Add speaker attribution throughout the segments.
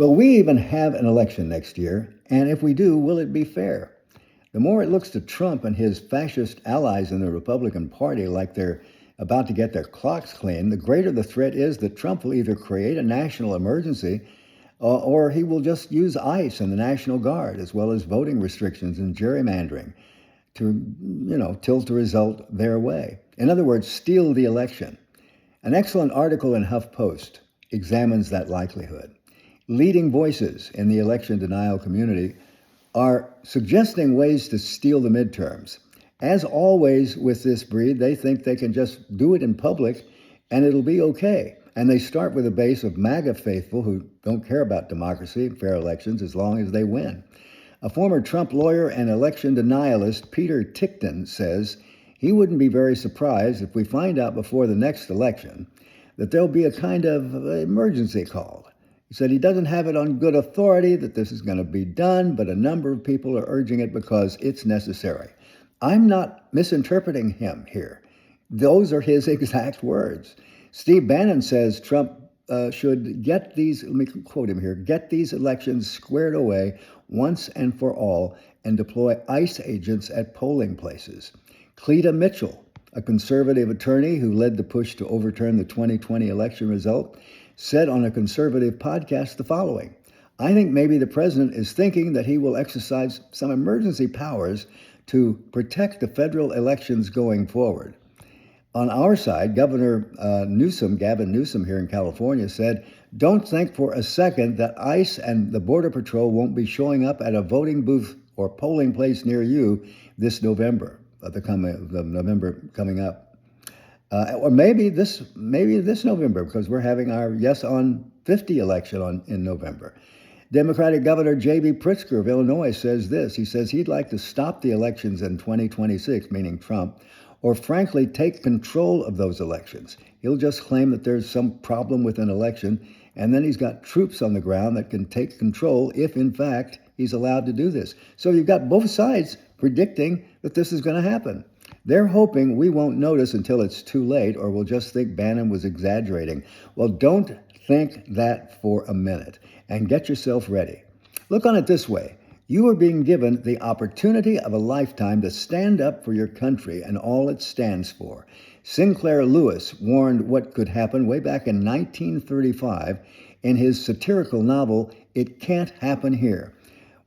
Speaker 1: Will we even have an election next year? And if we do, will it be fair? The more it looks to Trump and his fascist allies in the Republican Party like they're about to get their clocks clean, the greater the threat is that Trump will either create a national emergency or he will just use ICE and the National Guard, as well as voting restrictions and gerrymandering to, tilt the result their way. In other words, steal the election. An excellent article in HuffPost examines that likelihood. Leading voices in the election denial community are suggesting ways to steal the midterms. As always with this breed, they think they can just do it in public and it'll be okay. And they start with a base of MAGA faithful who don't care about democracy and fair elections as long as they win. A former Trump lawyer and election denialist, Peter Tickton, says he wouldn't be very surprised if we find out before the next election that there'll be a kind of emergency called. He said he doesn't have it on good authority that this is going to be done, but a number of people are urging it because it's necessary. I'm not misinterpreting him here. Those are his exact words. Steve Bannon says Trump should get these, let me quote him here, get these elections squared away once and for all and deploy ICE agents at polling places. Cleta Mitchell, a conservative attorney who led the push to overturn the 2020 election result, said on a conservative podcast the following: I think maybe the president is thinking that he will exercise some emergency powers to protect the federal elections going forward. On our side, Governor Gavin Newsom here in California said, don't think for a second that ICE and the Border Patrol won't be showing up at a voting booth or polling place near you this November, the November coming up. Or maybe this November, because we're having our Yes on 50 election in November. Democratic Governor J.B. Pritzker of Illinois says this. He says he'd like to stop the elections in 2026, meaning Trump, or frankly take control of those elections. He'll just claim that there's some problem with an election, and then he's got troops on the ground that can take control if, in fact, he's allowed to do this. So you've got both sides predicting that this is going to happen. They're hoping we won't notice until it's too late, or we'll just think Bannon was exaggerating. Well, don't think that for a minute, and get yourself ready. Look on it this way. You are being given the opportunity of a lifetime to stand up for your country and all it stands for. Sinclair Lewis warned what could happen way back in 1935 in his satirical novel, It Can't Happen Here.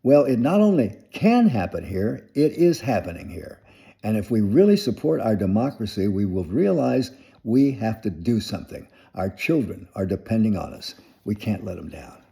Speaker 1: Well, it not only can happen here, it is happening here. And if we really support our democracy, we will realize we have to do something. Our children are depending on us. We can't let them down.